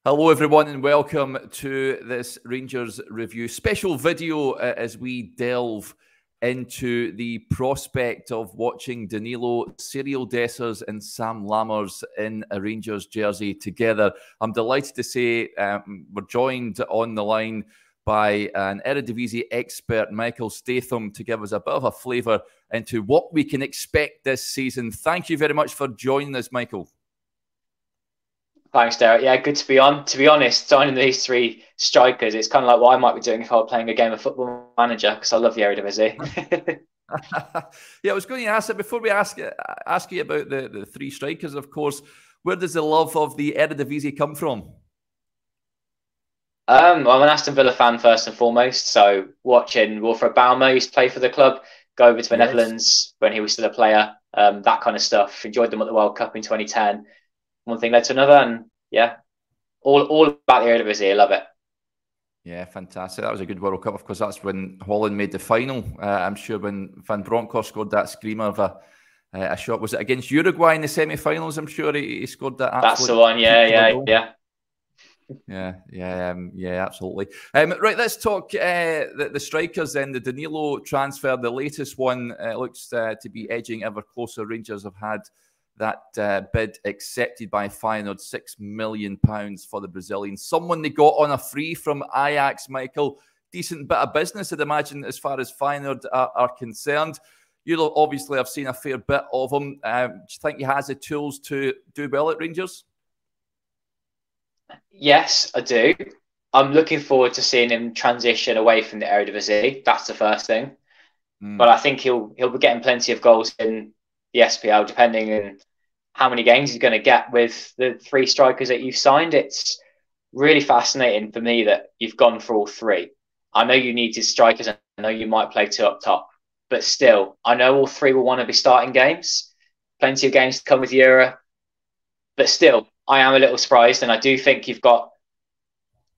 Hello everyone and welcome to this Rangers review special video as we delve into the prospect of watching Danilo, Cyriel and Sam Lammers in a Rangers jersey together. I'm delighted to say we're joined on the line by an Eredivisie expert, Michael Statham, to give us a bit of a flavour into what we can expect this season. Thank you very much for joining us, Michael. Thanks, Derek. Yeah, good to be on. To be honest, signing these three strikers, it's kind of like what I might be doing if I were playing a game of Football Manager, because I love the Eredivisie. Yeah, I was going to ask it before we ask you about the three strikers, of course. Where does the love of the Eredivisie come from? I'm an Aston Villa fan first and foremost. So watching Wilfred Bouma used to play for the club, go over to the Netherlands when he was still a player, that kind of stuff. Enjoyed them at the World Cup in 2010. One thing led to another, and yeah, all about the Eredivisie. I love it. Yeah, fantastic. That was a good World Cup. Of course, that's when Holland made the final. I'm sure when Van Bronckhorst scored that screamer of a shot. Was it against Uruguay in the semi-finals? I'm sure he scored that. That's the one. Yeah. Yeah, absolutely. Right, let's talk the strikers then. The Danilo transfer, the latest one, looks to be edging ever closer. Rangers have had that bid accepted by Feyenoord, £6 million for the Brazilian. Someone they got on a free from Ajax, Michael. Decent bit of business, I'd imagine, as far as Feyenoord are concerned. You obviously have seen a fair bit of him. Do you think he has the tools to do well at Rangers? Yes, I do. I'm looking forward to seeing him transition away from the Eredivisie. That's the first thing. But I think he'll be getting plenty of goals in the SPL, depending on how many games he's going to get with the three strikers that you've signed. It's really fascinating for me that you've gone for all three. I know you needed strikers. I know you might play two up top, but still, I know all three will want to be starting games. Plenty of games to come with Euro, but still, I am a little surprised, and I do think you've got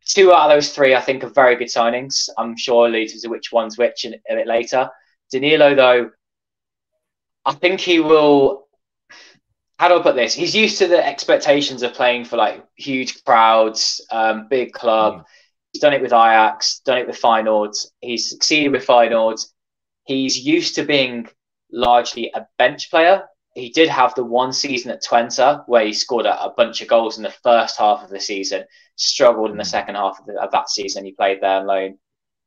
two out of those three. I think are very good signings. I'm sure I'll allude to which one's which a bit later. Danilo, though, I think he will. How do I put this? He's used to the expectations of playing for like huge crowds, big club. He's done it with Ajax, done it with Feyenoord. He's succeeded with Feyenoord. He's used to being largely a bench player. He did have the one season at Twente where he scored a bunch of goals in the first half of the season, struggled in the second half of that season. He played there on loan.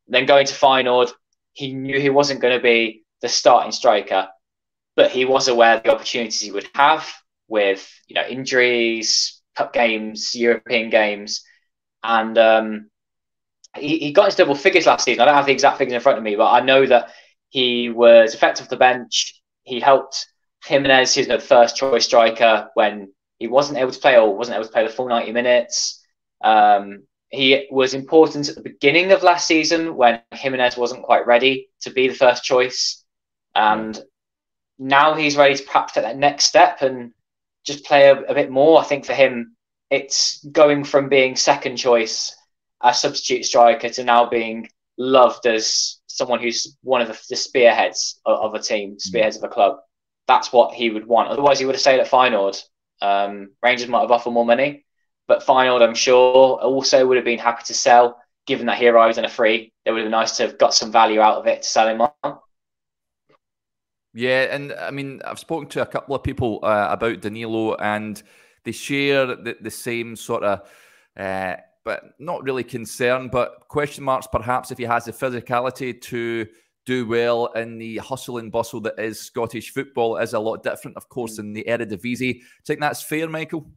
Then going to Feyenoord, he knew he wasn't going to be the starting striker, but he was aware of the opportunities he would have with, injuries, cup games, European games. And he got his double figures last season. I don't have the exact figures in front of me, but I know that he was effective off the bench. He helped Jimenez, who's the first choice striker, when he wasn't able to play or wasn't able to play the full 90 minutes. He was important at the beginning of last season when Jimenez wasn't quite ready to be the first choice. And now he's ready to perhaps take that next step and just play a bit more. I think for him, it's going from being second choice, a substitute striker, to now being loved as someone who's one of the spearheads of a team, spearheads of a club. That's what he would want. Otherwise, he would have stayed at Feyenoord. Rangers might have offered more money, but Feyenoord, I'm sure, also would have been happy to sell, given that he arrived on a free. It would have been nice to have got some value out of it to sell him on. Yeah, and I mean, I've spoken to a couple of people about Danilo, and they share the same sort of, but not really concern, but question marks perhaps if he has the physicality to do well in the hustle and bustle that is Scottish football. Is a lot different, of course, than the Eredivisie. Do you think that's fair, Michael?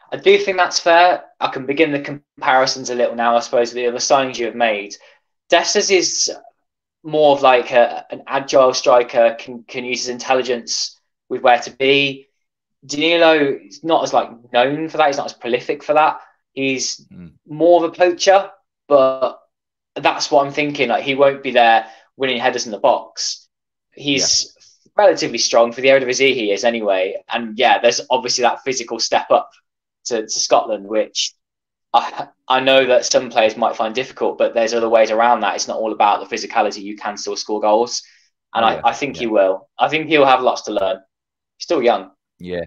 I do think that's fair. I can begin the comparisons a little now, I suppose, with the other signings you have made. Dessers is more of like an agile striker, can use his intelligence with where to be. Danilo is not as known for that. He's not as prolific for that. He's more of a poacher, but that's what I'm thinking. He won't be there winning headers in the box. He's relatively strong for the Eredivisie. He is anyway. And there's obviously that physical step up to Scotland, which I know that some players might find difficult, but there's other ways around that. It's not all about the physicality. You can still score goals. And I think he will. I think he'll have lots to learn. He's still young. Yeah.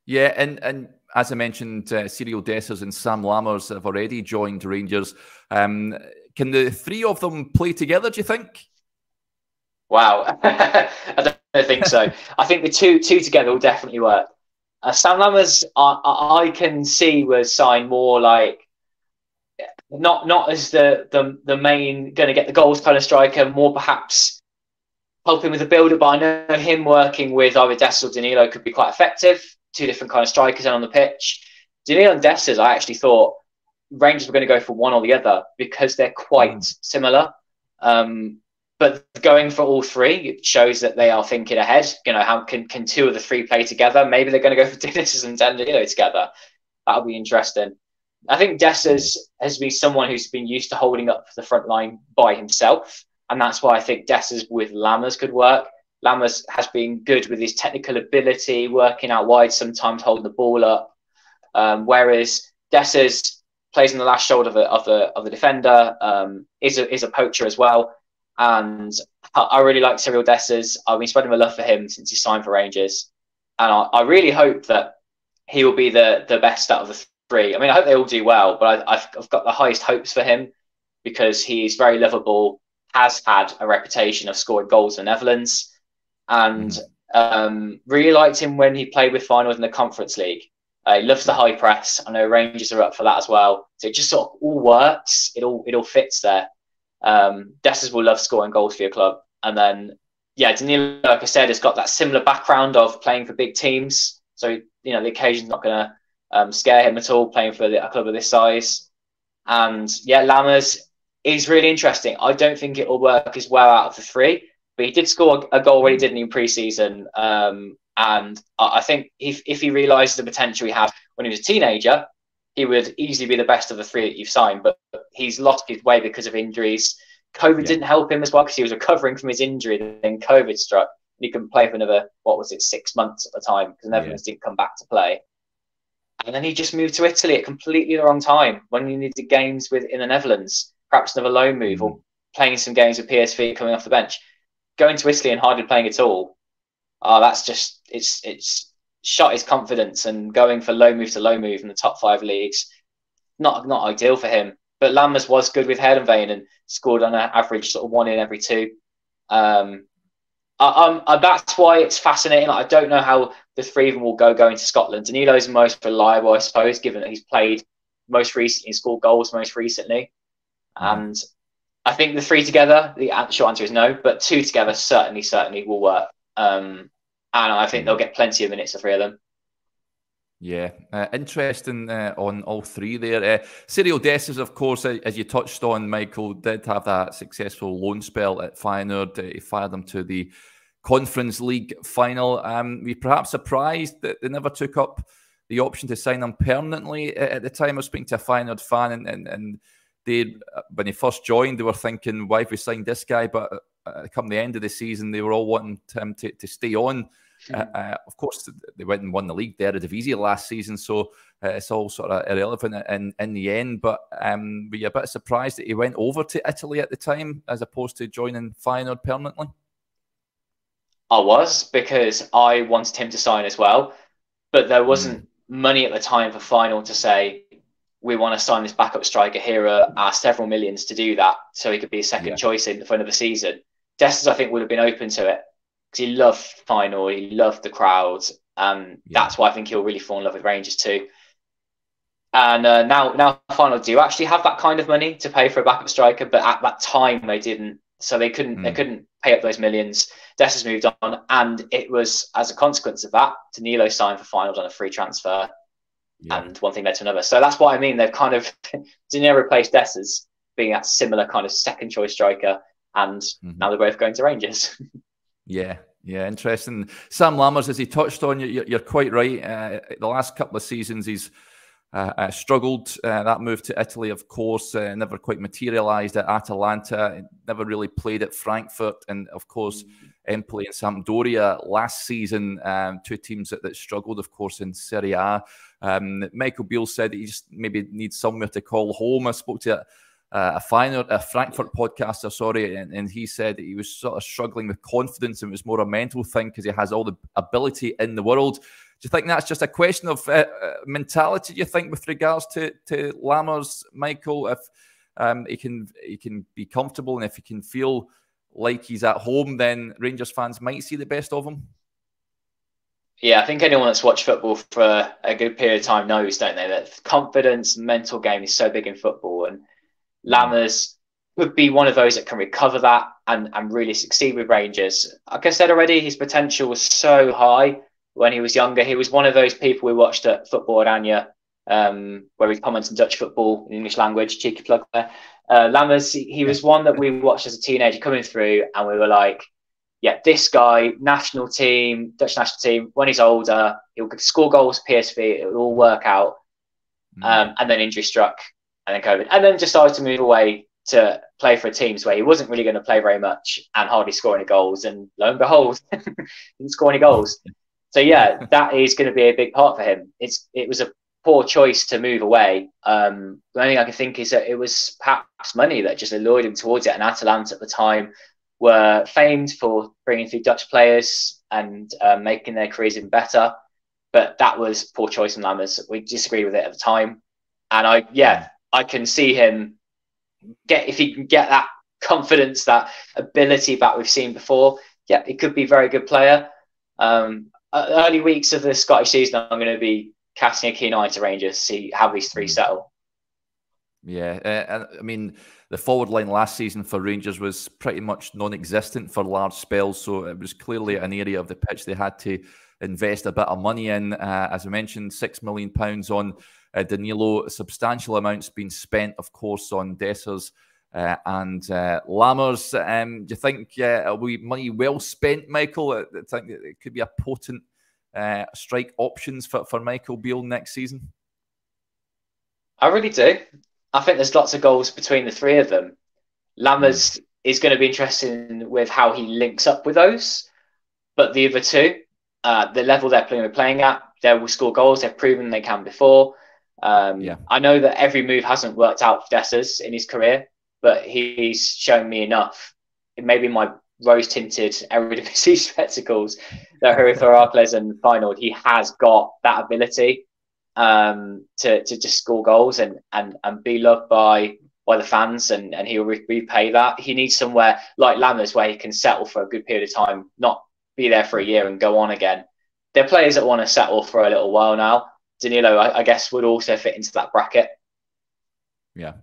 Yeah, and as I mentioned, Cyriel Dessers and Sam Lammers have already joined Rangers. Can the three of them play together, do you think? Wow. I don't think so. I think the two together will definitely work. Sam Lammers, I can see was signed more like not as the main going to get the goals kind of striker, more perhaps helping with the build-up. But I know him working with either Dessers or Danilo could be quite effective. Two different kind of strikers on the pitch. Danilo and Dessers, I actually thought Rangers were going to go for one or the other because they're quite similar. But going for all three, it shows that they are thinking ahead. You know, how can two of the three play together? Maybe they're going to go for Dessers and Danilo together. That'll be interesting. I think Dessers has been someone who's been used to holding up the front line by himself. And that's why I think Dessers with Lammers could work. Lammers has been good with his technical ability, working out wide, sometimes holding the ball up. Whereas Dessers plays on the last shoulder of the defender, is a poacher as well. And I really like Cyriel Dessers. I've been spreading my love for him since he signed for Rangers. And I really hope that he will be the best out of the three. I mean, I hope they all do well, but I've got the highest hopes for him because he's very lovable, has had a reputation of scoring goals in the Netherlands, and really liked him when he played with Feyenoord in the Conference League. He loves the high press. I know Rangers are up for that as well. So it just sort of all works. It all fits there. Dessers will love scoring goals for your club. And then, yeah, Danilo, like I said, has got that similar background of playing for big teams. So, you know, the occasion's not going to scare him at all, playing for a club of this size. And, yeah, Lammers is really interesting. I don't think it will work as well out of the three, but he did score a goal already, didn't he, in pre-season? And I think if he realises the potential he had when he was a teenager, he would easily be the best of the three that you've signed. But he's lost his way because of injuries. COVID didn't help him as well because he was recovering from his injury. Then COVID struck. And he couldn't play for another, 6 months at the time because the Netherlands didn't come back to play. And then he just moved to Italy at completely the wrong time when he needed games in the Netherlands. Perhaps another loan move or playing some games with PSV coming off the bench. Going to Italy and hardly playing at all. That's just, it's shot his confidence, and going for low move to low move in the top 5 leagues, not ideal for him. But Lammers was good with Heerenveen and scored on an average sort of 1 in every 2. That's why it's fascinating. I don't know how the three of them will go into Scotland. Danilo's most reliable, I suppose, given that he's played most recently, scored goals most recently. And I think the three together, the short answer is no, but two together certainly will work. And I think they'll get plenty of minutes, the three of them. Yeah, interesting on all three there. Cyriel Dessers, of course, as you touched on, Michael, did have that successful loan spell at Feyenoord. He fired them to the Conference League final. We perhaps surprised that they never took up the option to sign him permanently. At the time, I was speaking to a Feyenoord fan, and they, when he first joined, they were thinking, why have we signed this guy? But come the end of the season, they were all wanting him to stay on. Of course, they went and won the league, the Eredivisie last season, so it's all sort of irrelevant in the end. But were you a bit surprised that he went over to Italy at the time as opposed to joining Feyenoord permanently? I was, because I wanted him to sign as well, but there wasn't money at the time for Feyenoord to say, we want to sign this backup striker. Here are our several millions to do that, so he could be a second choice in for another season. Dessers, I think, would have been open to it because he loved Feyenoord, he loved the crowds, and that's why I think he'll really fall in love with Rangers too. And now Feyenoord do actually have that kind of money to pay for a backup striker, but at that time they didn't, so they couldn't pay up those millions. Dessers moved on, and it was as a consequence of that, Danilo signed for Feyenoord on a free transfer. And one thing led to another. So that's what I mean. They've kind of Danilo replaced Dessers being that similar kind of second choice striker, and now they're both going to Rangers. Yeah, interesting. Sam Lammers, as he touched on, you're quite right. The last couple of seasons, he's struggled. That move to Italy, of course, never quite materialised at Atalanta. Never really played at Frankfurt, and of course, Empoli and Sampdoria last season. Two teams that struggled, of course, in Serie A. Michael Beale said that he just maybe needs somewhere to call home. I spoke to a Frankfurt podcaster, and he said that he was sort of struggling with confidence, and it was more a mental thing because he has all the ability in the world. you think that's just a question of mentality, do you think, with regards to Lammers, Michael? If he can be comfortable and if he can feel like he's at home, then Rangers fans might see the best of him? Yeah, I think anyone that's watched football for a good period of time knows, don't they, that confidence, mental game is so big in football. And Lammers would be one of those that can recover that and really succeed with Rangers. Like I said already, his potential was so high when he was younger. He was one of those people we watched at Football Oranje, where he comments on Dutch football in English language, cheeky plug there. Lammers, he was one that we watched as a teenager coming through, and we were like, yeah, this guy, national team, Dutch national team, when he's older, he'll score goals for PSV, it'll all work out. And then injury struck, and then COVID, and then decided to move away to play for teams where he wasn't really going to play very much and hardly score any goals. And lo and behold, didn't score any goals. So yeah, that is going to be a big part for him. It was a poor choice to move away. The only thing I can think is that it was perhaps money that just allured him towards it. And Atalanta at the time were famed for bringing through Dutch players and making their careers even better. But that was poor choice in Lammers. We disagreed with it at the time. And I can see him if he can get that confidence, that ability that we've seen before. Yeah, he could be a very good player. Early weeks of the Scottish season, I'm going to be casting a keen eye to Rangers, see how these three settle. Yeah, I mean, the forward line last season for Rangers was pretty much non-existent for large spells, so it was clearly an area of the pitch they had to invest a bit of money in. As I mentioned, £6 million on Danilo, substantial amounts being spent, of course, on Dessers and Lammers. Do you think it'll be money well spent, Michael? I think it could be a potent strike options for Michael Beale next season. I really do. I think there's lots of goals between the three of them. Lammers is going to be interesting with how he links up with those. But the other two, the level they're playing at, they will score goals. They've proven they can before. I know that every move hasn't worked out for Dessers in his career, but he's shown me enough. It may be my rose-tinted Eredivisie spectacles that hurry for our players in the final. He has got that ability to just score goals and be loved by the fans, and he'll repay that. He needs somewhere like Lammers where he can settle for a good period of time, not be there for a year and go on again. There are players that want to settle for a little while now. Danilo, I guess, would also fit into that bracket. Yeah.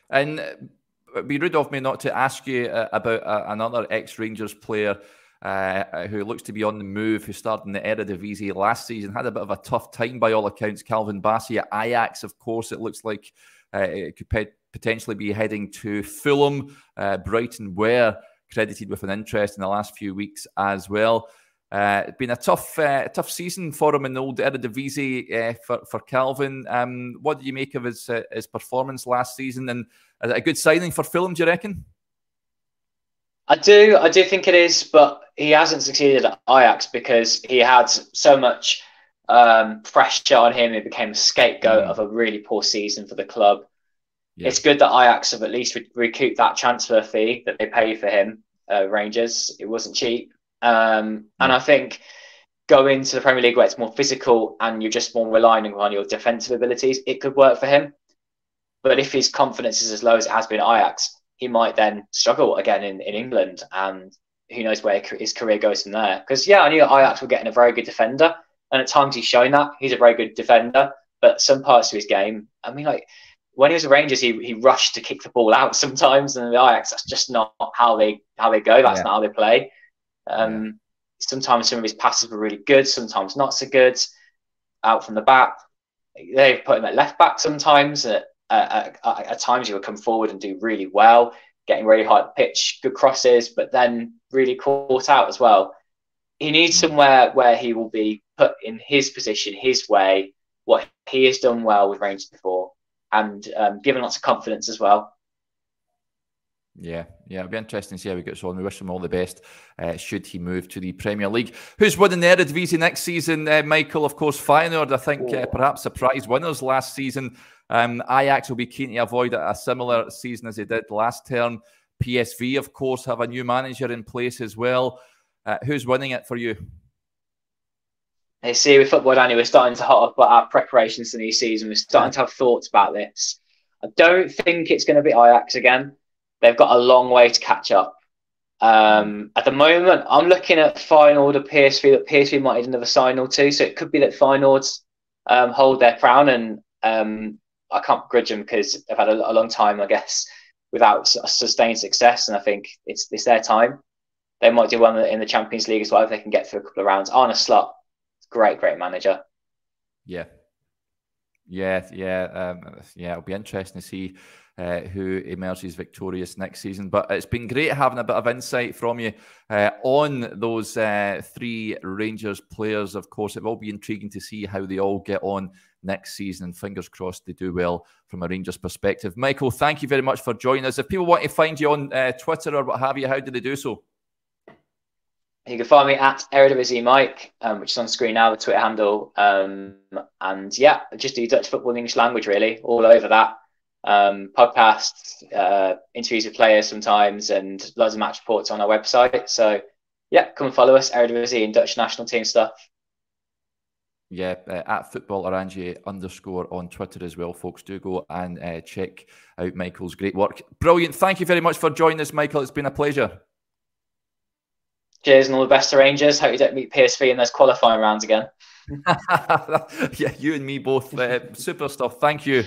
And it'd be rude of me not to ask you about another ex-Rangers player who looks to be on the move, who started in the Eredivisie last season, had a bit of a tough time by all accounts. Calvin Bassey at Ajax, of course. It looks like it could potentially be heading to Fulham. Brighton were credited with an interest in the last few weeks as well. It's been a tough season for him in the old Eredivisie for Calvin. What do you make of his performance last season? And is it a good signing for Fulham, do you reckon? I do think it is, but he hasn't succeeded at Ajax because he had so much pressure on him. He became a scapegoat of a really poor season for the club. Yeah. It's good that Ajax have at least recouped that transfer fee that they paid for him, Rangers. It wasn't cheap. And I think going to the Premier League where it's more physical and you're just more relying on your defensive abilities, it could work for him. But if his confidence is as low as it has been at Ajax, he might then struggle again in England, and who knows where his career goes from there. Because, I knew Ajax were getting a very good defender, and at times he's shown that. He's a very good defender, but some parts of his game, I mean, like, when he was at Rangers, he rushed to kick the ball out sometimes, and the Ajax, that's just not how they go. That's not how they play. Sometimes some of his passes were really good, sometimes not so good. Out from the back, they've put him at left back sometimes. At times he would come forward and do really well, getting really high pitch, good crosses, but then really caught out as well. He needs somewhere where he will be put in his position, his way, what he has done well with Rangers before, and given lots of confidence as well. Yeah, it'll be interesting to see how he gets on. We wish him all the best should he move to the Premier League. Who's winning the Eredivisie next season, Michael? Of course, Feyenoord, I think, perhaps surprise winners last season. Ajax will be keen to avoid a similar season as they did last term. PSV, of course, have a new manager in place as well. Who's winning it for you? You see, with football, Danny, we're starting to hot up our preparations for the new season. We're starting to have thoughts about this. I don't think it's going to be Ajax again. They've got a long way to catch up. At the moment, I'm looking at Feyenoord or PSV. That PSV might need another sign or two, so it could be that Feyenoord's hold their crown, and I can't grudge them because they've had a long time, I guess, without sustained success, and I think it's their time. They might do one in the Champions League as well if they can get through a couple of rounds. Arne Slot, great manager. Yeah. It'll be interesting to see who emerges victorious next season. But it's been great having a bit of insight from you on those 3 Rangers players. Of course, it will be intriguing to see how they all get on next season, and fingers crossed they do well from a Rangers perspective. Michael, thank you very much for joining us. If people want to find you on Twitter or what have you, how do they do so? You can find me at Eredivisie Mike, which is on screen now, the Twitter handle. And yeah, just do Dutch football in English language, really, all over that. Podcasts, interviews with players sometimes, and loads of match reports on our website. So yeah, come and follow us, Eredivisie and Dutch national team stuff. Yeah, at footballorange_ on Twitter as well, folks. Do go and check out Michael's great work. Brilliant. Thank you very much for joining us, Michael. It's been a pleasure. Cheers and all the best to Rangers. Hope you don't meet PSV in those qualifying rounds again. Yeah, you and me both. Super stuff. Thank you.